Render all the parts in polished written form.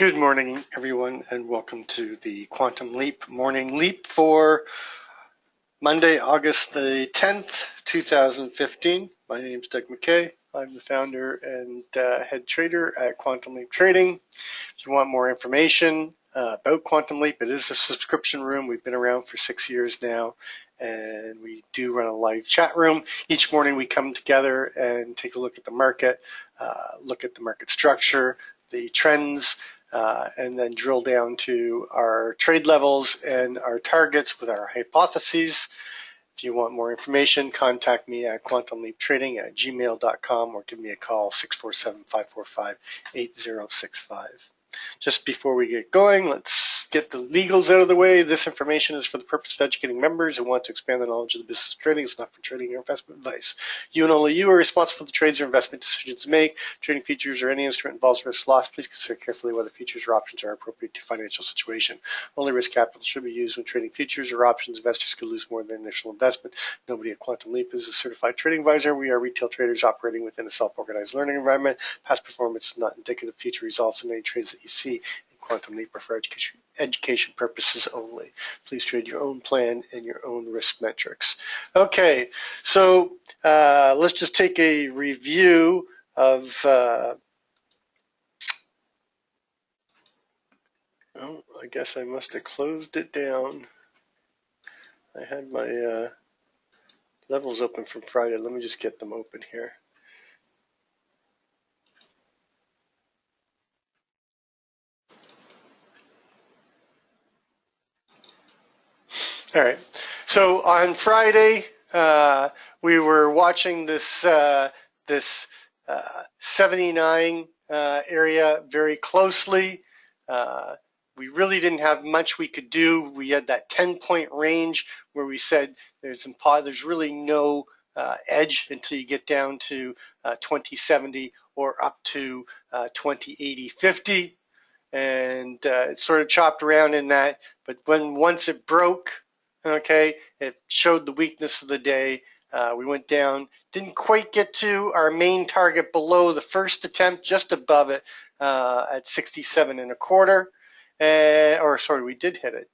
Good morning, everyone, and welcome to the Quantum Leap Morning Leap for Monday, August the 10th, 2015. My name is Doug McKay. I'm the founder and head trader at Quantum Leap Trading. If you want more information about Quantum Leap, it is a subscription room. We've been around for 6 years now, and we do run a live chat room. Each morning we come together and take a look at the market, look at the market structure, the trends, and then drill down to our trade levels and our targets with our hypotheses. If you want more information, contact me at quantumleaptrading@gmail.com or give me a call, 647-545-8065. Just before we get going, let's get the legals out of the way. This information is for the purpose of educating members who want to expand the knowledge of the business of trading. It's not for trading or investment advice. You and only you are responsible for the trades or investment decisions made. Trading futures or any instrument involves risk loss. Please consider carefully whether futures or options are appropriate to your financial situation. Only risk capital should be used when trading futures or options. Investors could lose more than their initial investment. Nobody at Quantum Leap is a certified trading advisor. We are retail traders operating within a self-organized learning environment. Past performance is not indicative of future results, and any trades that you see in Quantum Leap are for education purposes only. Please trade your own plan and your own risk metrics. Okay, so let's just take a review of oh, I guess I must have closed it down. I had my levels open from Friday. Let me just get them open here. All right. So on Friday, we were watching this 79 area very closely. We really didn't have much we could do. We had that 10-point range where we said there's really no edge until you get down to 2070 or up to 2080-50, and it sort of chopped around in that. But once it broke, okay, it showed the weakness of the day. We went down, didn't quite get to our main target below the first attempt, just above it at 67 and a quarter. Or sorry, we did hit it,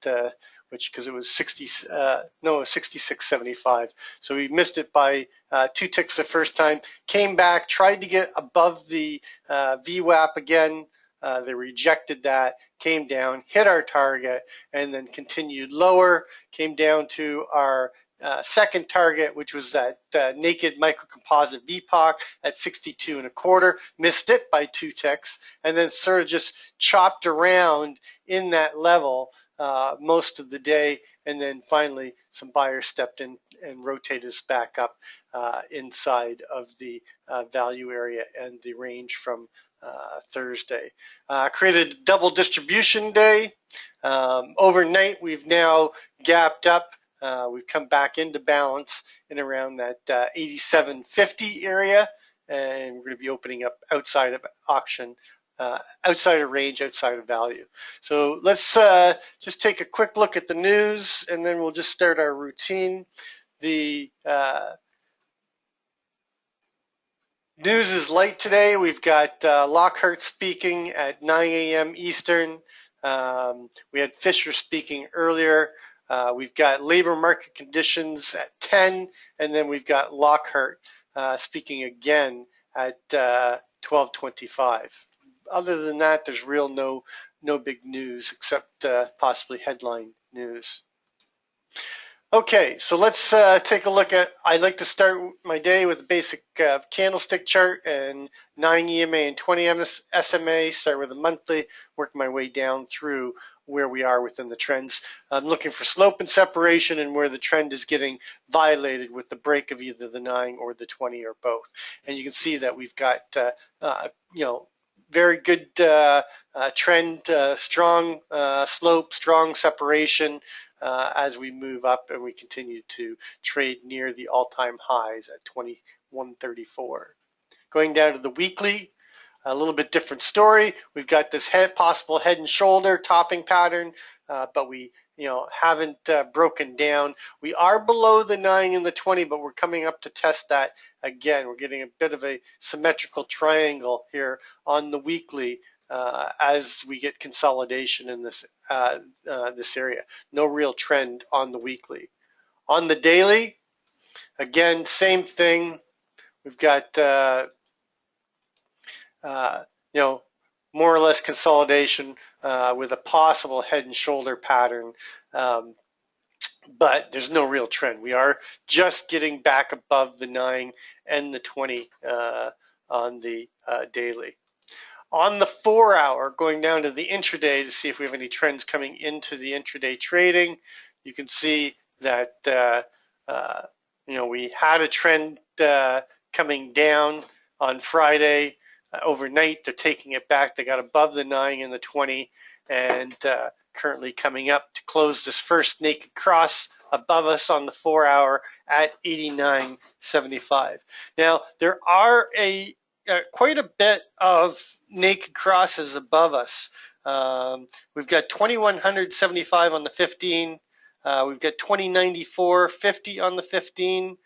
because it was 66.75. So we missed it by 2 ticks the first time. Came back, tried to get above the VWAP again. They rejected that, came down, hit our target, and then continued lower, came down to our second target, which was that naked microcomposite VPOC at 62 and a quarter, missed it by 2 ticks, and then sort of just chopped around in that level most of the day, and then finally some buyers stepped in and rotated us back up inside of the value area and the range from Thursday. Created a double distribution day. Overnight, we've now gapped up. We've come back into balance in around that 87.50 area, and we're going to be opening up outside of auction, outside of range, outside of value. So let's just take a quick look at the news, and then we'll just start our routine. The news is light today. We've got Lockhart speaking at 9 a.m. Eastern. We had Fisher speaking earlier. We've got labor market conditions at 10, and then we've got Lockhart speaking again at 12:25. Other than that, there's no big news except possibly headline news. Okay, so let's take a look at, I like to start my day with a basic candlestick chart and 9 EMA and 20 SMA, start with a monthly, work my way down through where we are within the trends. I'm looking for slope and separation and where the trend is getting violated with the break of either the 9 or the 20 or both. And you can see that we've got, very good trend, strong slope, strong separation as we move up and we continue to trade near the all-time highs at 21.34. Going down to the weekly, a little bit different story. We've got this possible head and shoulder topping pattern, but we haven't broken down. We are below the 9 and the 20, but we're coming up to test that again. We're getting a bit of a symmetrical triangle here on the weekly as we get consolidation in this this area. No real trend on the weekly. On the daily, again, same thing. We've got you know, more or less consolidation with a possible head and shoulder pattern. But there's no real trend. We are just getting back above the 9 and the 20 on the daily. On the 4 hour, going down to the intraday to see if we have any trends coming into the intraday trading, you can see that we had a trend coming down on Friday overnight. They're taking it back. They got above the 9 and the 20, and currently coming up to close this first naked cross above us on the 4 hour at 89.75. Now there are quite a bit of naked crosses above us. We've got 2175 on the 15. We've got 2094.50 on the 15.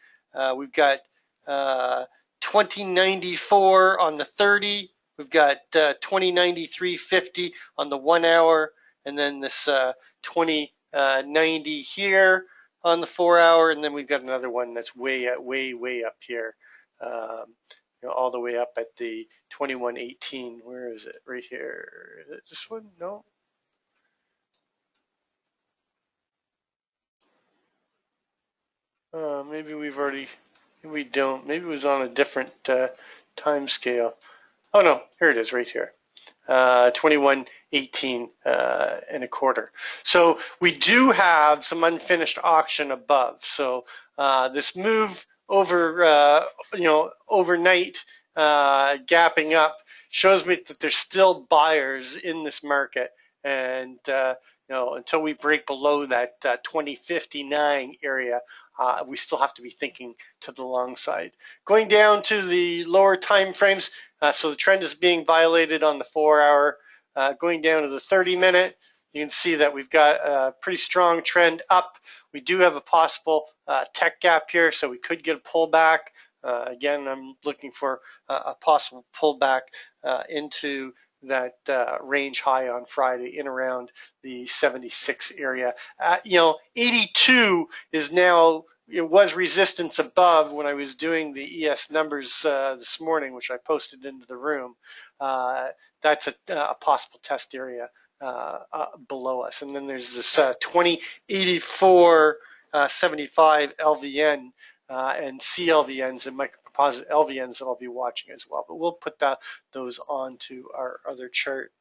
We've got 2094 on the 30. We've got 2093.50 on the 1 hour, and then this 2090 here on the 4 hour, and then we've got another one that's way up here, all the way up at the 2118. Where is it? Right here. Is it this one? No. Maybe we've already. Maybe we don't. Maybe it was on a different time scale. Oh no, here it is, right here. 2118 and a quarter. So we do have some unfinished auction above. So this move over, overnight, gapping up, shows me that there's still buyers in this market, and until we break below that 2059 area, we still have to be thinking to the long side. Going down to the lower time frames, so the trend is being violated on the 4 hour. Going down to the 30-minute, you can see that we've got a pretty strong trend up. We do have a possible tech gap here, so we could get a pullback. Again, I'm looking for a possible pullback into that range high on Friday in around the 76 area. 82 is now, it was resistance above when I was doing the ES numbers this morning, which I posted into the room. That's a possible test area below us. And then there's this 2084.75 LVN and CLVNs and microcomposite LVNs that I'll be watching as well. But we'll put those onto our other chart.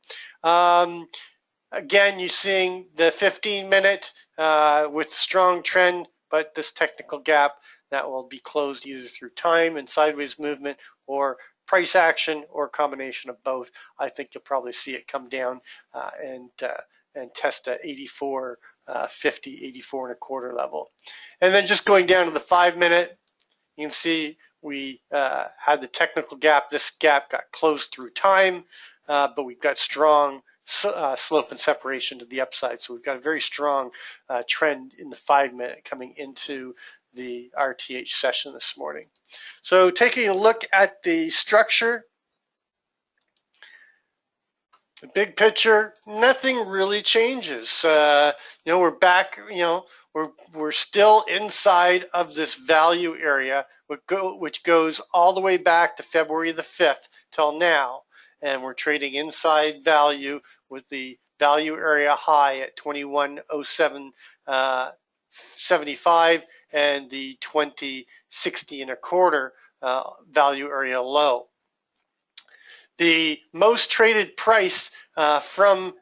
Again, you're seeing the 15-minute with strong trend, but this technical gap that will be closed either through time and sideways movement or price action or a combination of both. I think you'll probably see it come down and test at 84.50, 84 and a quarter level. And then just going down to the 5-minute, you can see we had the technical gap. This gap got closed through time, but we've got strong slope and separation to the upside. So we've got a very strong trend in the 5-minute coming into the RTH session this morning. So taking a look at the structure, the big picture, nothing really changes. We're back, we're still inside of this value area, which goes all the way back to February the 5th till now. And we're trading inside value with the value area high at 2107.75 and the 2060 and a quarter value area low. The most traded price from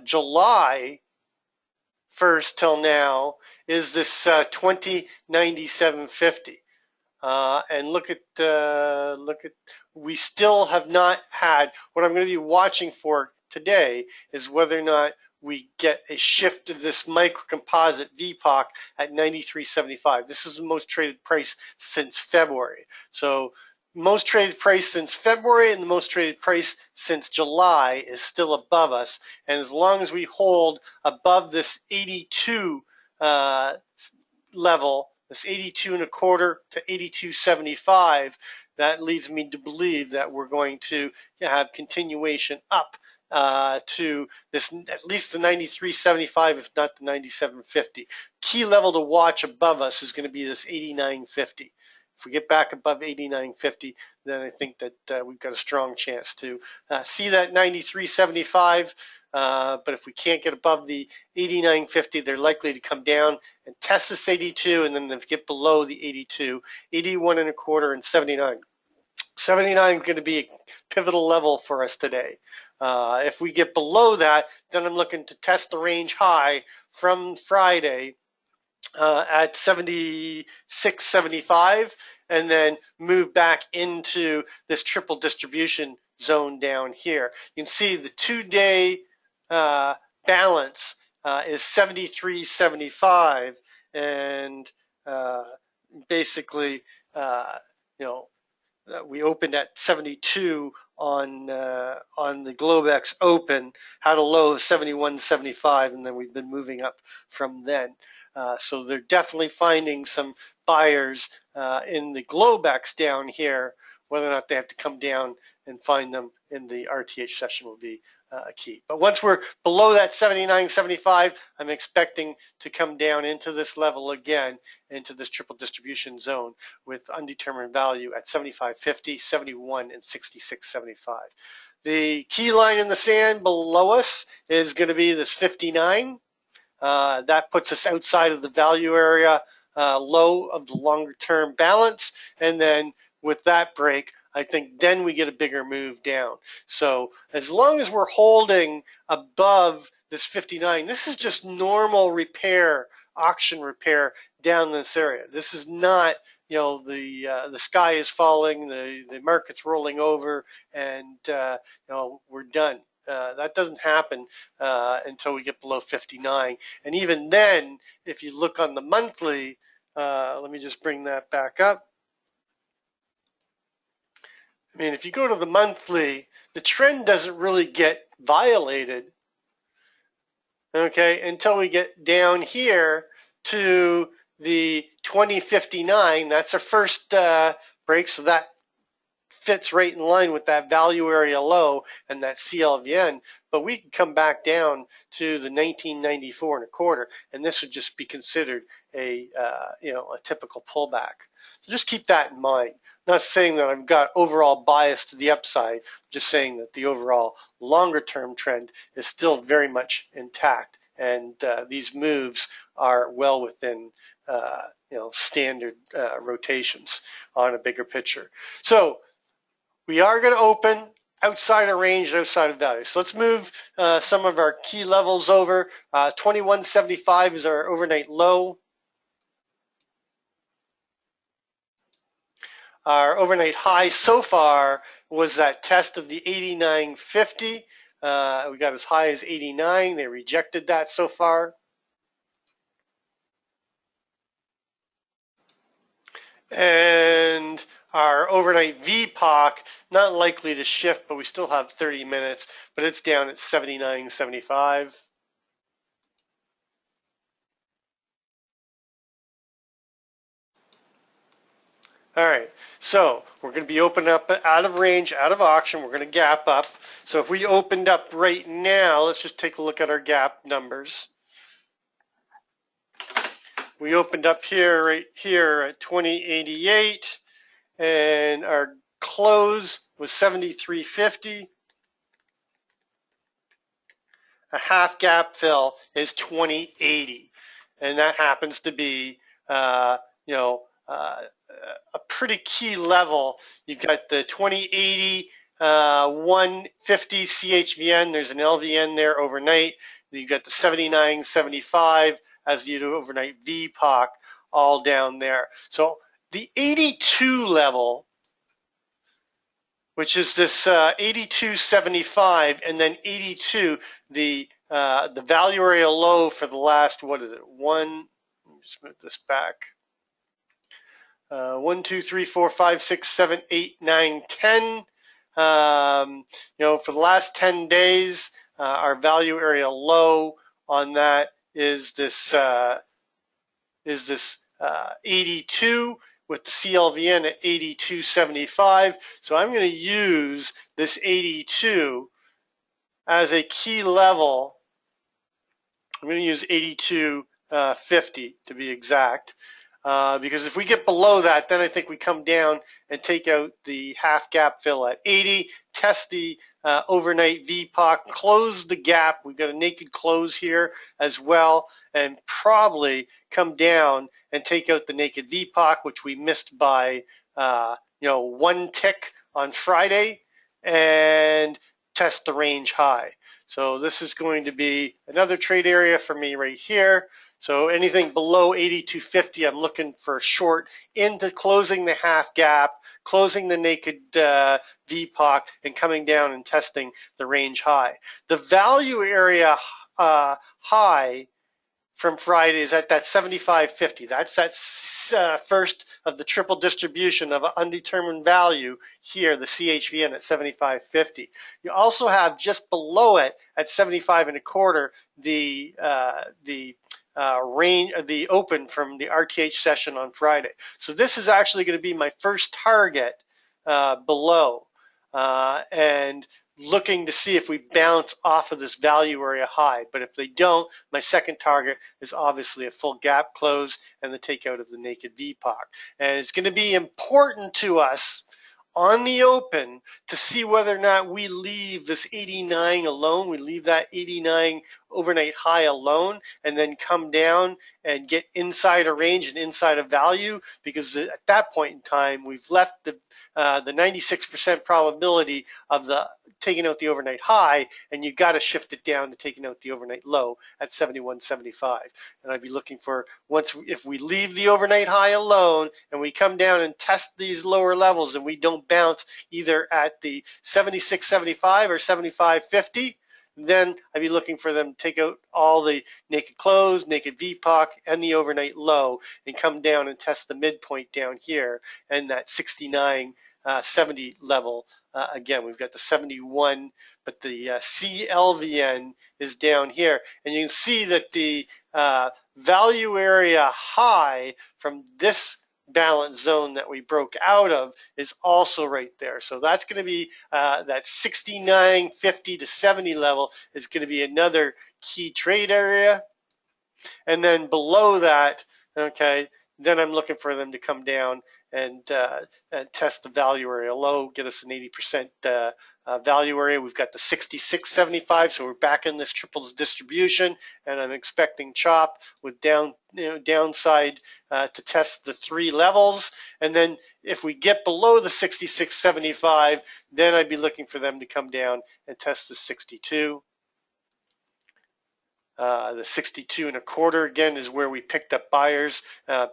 July 1st till now is this 2097.50. And look at, we still have not had, what I'm going to be watching for today is whether or not we get a shift of this microcomposite VPOC at 93.75. This is the most traded price since February. So most traded price since February and the most traded price since July is still above us. And as long as we hold above this 82 level, this 82 and a quarter to 82.75, that leads me to believe that we're going to have continuation up to this, at least the 93.75, if not the 97.50. Key level to watch above us is going to be this 89.50. If we get back above 89.50, then I think that we've got a strong chance to see that 93.75. But if we can't get above the 89.50, they're likely to come down and test this 82, and then if we get below the 82, 81 and a quarter, and 79. 79 is going to be a pivotal level for us today. If we get below that, then I'm looking to test the range high from Friday at 76.75, and then move back into this triple distribution zone down here. You can see the 2-day balance is 73.75, and basically, we opened at 72 on the Globex Open, had a low of 71.75, and then we've been moving up from then. So they're definitely finding some buyers in the Globex down here. Whether or not they have to come down and find them in the RTH session will be key. But once we're below that 79.75, I'm expecting to come down into this level again, into this triple distribution zone with undetermined value at 75.50, 71, and 66.75. The key line in the sand below us is going to be this 59. That puts us outside of the value area low of the longer term balance, and then with that break, I think then we get a bigger move down. So as long as we're holding above this 59, this is just normal repair, auction repair down this area. This is not, the sky is falling, the market's rolling over, and we're done. That doesn't happen until we get below 59. And even then, if you look on the monthly, let me just bring that back up. I mean, if you go to the monthly, the trend doesn't really get violated, okay, until we get down here to the 2059. That's our first break, so that fits right in line with that value area low and that CLVN, but we can come back down to the 1994 and a quarter, and this would just be considered a typical pullback. So just keep that in mind. I'm not saying that I've got overall bias to the upside, just saying that the overall longer term trend is still very much intact, and these moves are well within standard rotations on a bigger picture. So we are going to open outside of range and outside of value. So let's move some of our key levels over. 21.75 is our overnight low. Our overnight high so far was that test of the 89.50. We got as high as 89. They rejected that so far. And our overnight VPOC, not likely to shift, but we still have 30 minutes, but it's down at 79.75. All right, so we're going to be opening up out of range, out of auction. We're going to gap up. So if we opened up right now, let's just take a look at our gap numbers. We opened up here, right here at 2088, and our close was 73.50. A half gap fill is 2080, and that happens to be, a pretty key level. You've got the 2080, 150 CHVN. There's an LVN there overnight. You've got the 79.75 as the overnight VPOC all down there. So the 82 level, which is this 82.75, and then 82, the value area low for the last, what is it? Let me just move this back. 1, 2, 3, 4, 5, 6, 7, 8, 9, 10. For the last 10 days, our value area low on that is this 82. with the CLVN at 82.75. So I'm going to use this 82 as a key level. I'm going to use 82.50 to be exact. Because if we get below that, then I think we come down and take out the half gap fill at 80, test the overnight VPOC, close the gap. We've got a naked close here as well, and probably come down and take out the naked VPOC, which we missed by one tick on Friday, and test the range high. So this is going to be another trade area for me right here. So anything below 82.50, I'm looking for a short into closing the half gap, closing the naked VPOC, and coming down and testing the range high. The value area high from Friday is at that 75.50. That's that first of the triple distribution of an undetermined value here, the CHVN at 75.50. You also have just below it at 75.25 the open from the RTH session on Friday. So this is actually going to be my first target below, and looking to see if we bounce off of this value area high. But if they don't, my second target is obviously a full gap close and the takeout of the naked VPOC. And it's going to be important to us on the open to see whether or not we leave this 89 alone, we leave that 89 overnight high alone, and then come down and get inside a range and inside a value, because at that point in time, we've left the 96% probability of the taking out the overnight high, and you got to shift it down to taking out the overnight low at 71.75. And I'd be looking for, if we leave the overnight high alone and we come down and test these lower levels and we don't bounce either at the 76.75 or 75.50, then I'd be looking for them to take out all the naked close, naked VPOC, and the overnight low, and come down and test the midpoint down here and that 69.70 level. Again, we've got the 71, but the CLVN is down here. And you can see that the value area high from this balance zone that we broke out of is also right there. So that's going to be that 69.50 to 70 level is going to be another key trade area. And then below that, okay, then I'm looking for them to come down and test the value area low, get us an 80% value area. We've got the 66.75, so we're back in this triple distribution, and I'm expecting chop with downside to test the three levels. And then if we get below the 66.75, then I'd be looking for them to come down and test the 62. The 62.25 again is where we picked up buyers.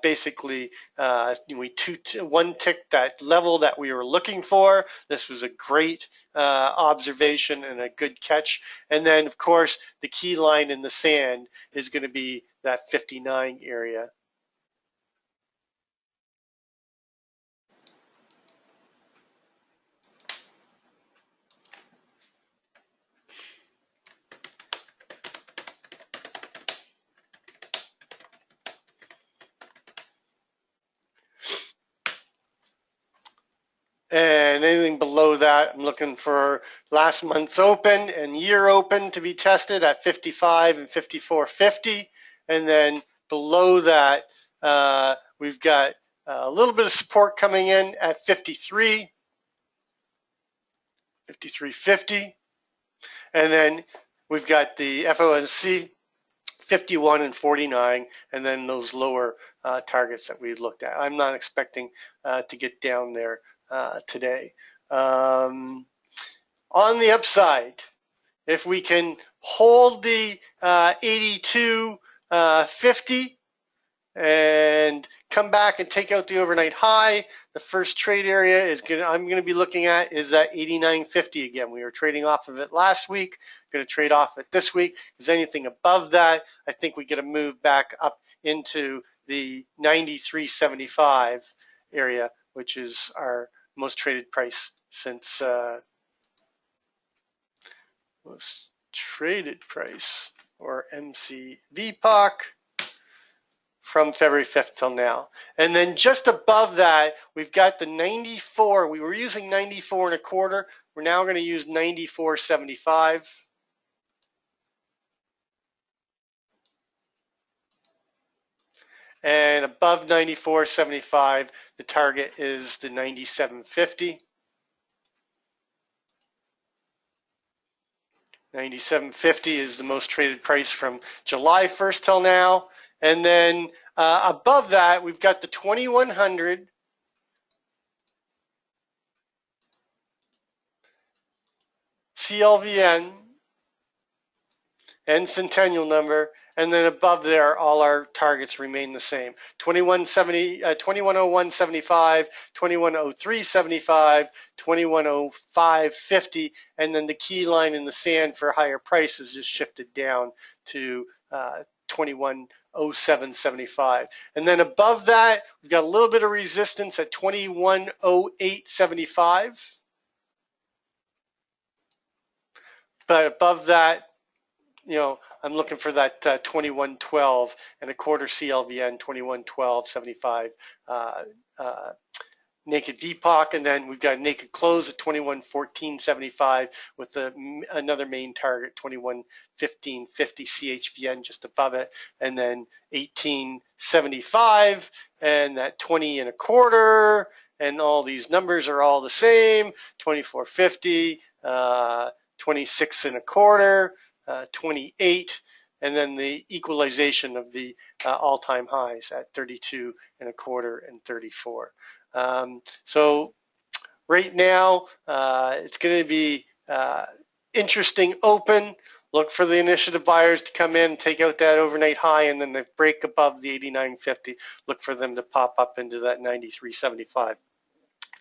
Basically, we one tick that level that we were looking for. This was a great observation and a good catch. And then, of course, the key line in the sand is going to be that 59 area. And anything below that, I'm looking for last month's open and year open to be tested at 55 and 54.50. And then below that, we've got a little bit of support coming in at 53, 53.50. And then we've got the FOMC 51 and 49, and then those lower targets that we looked at. I'm not expecting to get down there today. On the upside, if we can hold the 82.50 and come back and take out the overnight high, the first trade area I'm going to be looking at is that 89.50 again. We were trading off of it last week. Going to trade off it this week. Is anything above that, I think we get a move back up into the 93.75 area, which is our most traded price since most traded price, or MC VPOC, from February 5th till now. And then just above that, we've got the 94. We were using 94 and a quarter. We're now going to use 94.75. And above 94.75, the target is the 97.50. 97.50 is the most traded price from July 1st till now. And then above that, we've got the 2100, CLVN, and Centennial number. And then above there, all our targets remain the same. 2101.75, 2103.75, 2105.50, and then the key line in the sand for higher prices just shifted down to 2107.75. And then above that, we've got a little bit of resistance at 2108.75. But above that, you know, I'm looking for that 2112 and a quarter CLVN, 2112.75 naked VPOC, and then we've got a naked close at 2114.75 with another main target 2115.50 CHVN just above it, and then 1875 and that 20 and a quarter, and all these numbers are all the same, 2450, 26 and a quarter, 28, and then the equalization of the all-time highs at 32 and a quarter and 34. So right now, it's going to be interesting open. Look for the initiative buyers to come in, take out that overnight high, and then they break above the 89.50. Look for them to pop up into that 93.75. If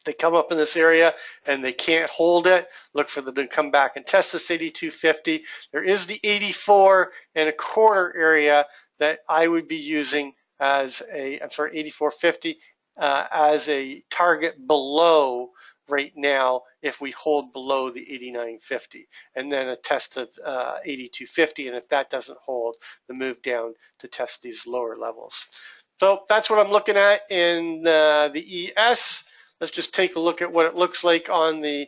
they come up in this area and they can't hold it, look for them to come back and test this 82.50. There is the 84 and a quarter area that I would be using as a, 84.50 as a target below right now if we hold below the 89.50, and then a test of 82.50, and if that doesn't hold, the move down to test these lower levels. So that's what I'm looking at in the ES. Let's just take a look at what it looks like on the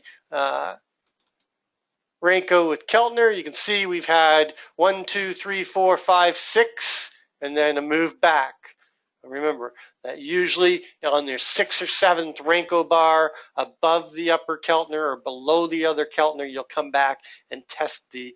Renko with Keltner. You can see we've had 1, 2, 3, 4, 5, 6, and then a move back. Remember that usually on their 6th or 7th Renko bar above the upper Keltner or below the other Keltner, you'll come back and test the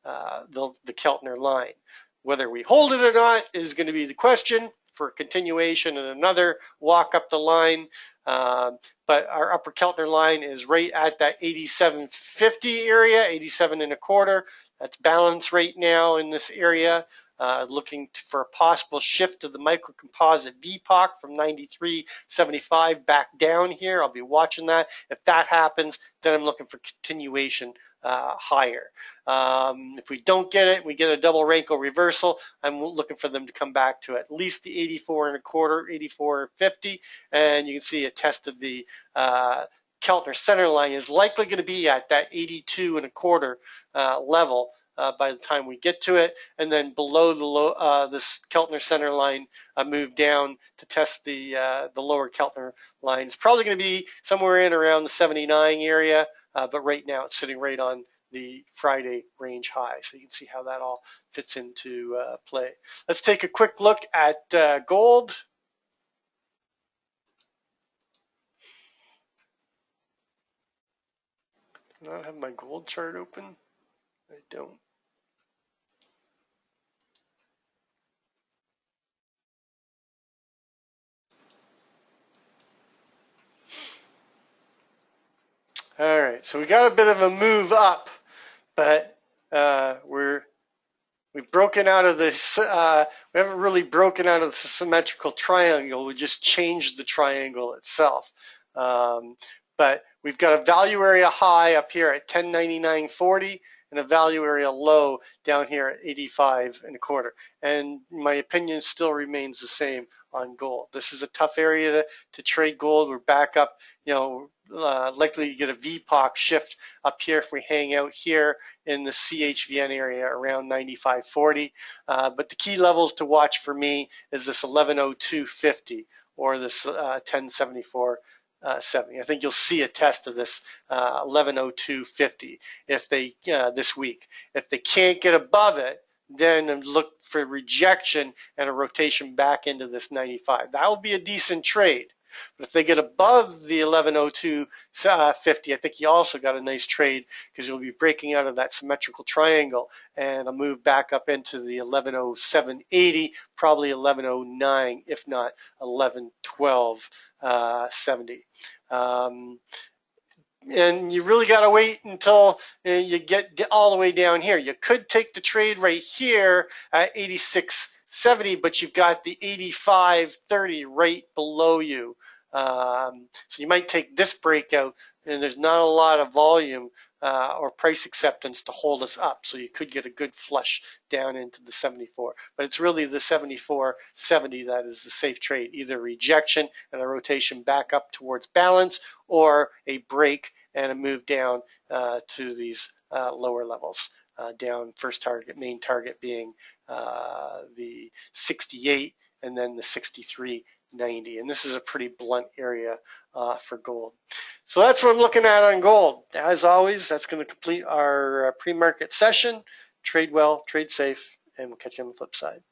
Keltner line. Whether we hold it or not is going to be the question for continuation and another walk up the line. But our upper Keltner line is right at that 87.50 area, 87 and a quarter. That's balance right now in this area. Looking for a possible shift of the microcomposite VPOC from 93.75 back down here. I'll be watching that. If that happens, then I'm looking for continuation higher. If we don't get it, we get a double Renko reversal, I'm looking for them to come back to at least the 84 and a quarter, 84.50, and you can see a test of the Keltner center line is likely going to be at that 82 and a quarter level by the time we get to it, and then below the this Keltner center line, move down to test the lower Keltner line. It's probably going to be somewhere in around the 79 area, but right now it's sitting right on the Friday range high. So you can see how that all fits into play. Let's take a quick look at gold. Do I have my gold chart open? I don't. All right, so we got a bit of a move up, but we've broken out of this. We haven't really broken out of the symmetrical triangle. We just changed the triangle itself. but we've got a value area high up here at 1099.40 and a value area low down here at 85.25. And my opinion still remains the same on gold. This is a tough area to trade gold. We're back up, likely to get a VPOC shift up here if we hang out here in the CHVN area around 95.40. But the key levels to watch for me is this 1102.50 or this 1074. 70. I think you'll see a test of this 1102.50 if they this week. If they can't get above it, then look for rejection and a rotation back into this 95. That will be a decent trade. But if they get above the 1102.50, I think you also got a nice trade because you'll be breaking out of that symmetrical triangle and a move back up into the 1107.80, probably 1109, if not 1112.70. And you really got to wait until you get all the way down here. You could take the trade right here at 86.70, but you've got the 85.30 right below you. So you might take this breakout, and there's not a lot of volume or price acceptance to hold us up. So you could get a good flush down into the 74. But it's really the 74.70 that is the safe trade, either rejection and a rotation back up towards balance, or a break and a move down to these lower levels. Down first target, main target being the 68 and then the 63.90. And this is a pretty blunt area for gold. So that's what I'm looking at on gold. As always, that's going to complete our pre-market session. Trade well, trade safe, and we'll catch you on the flip side.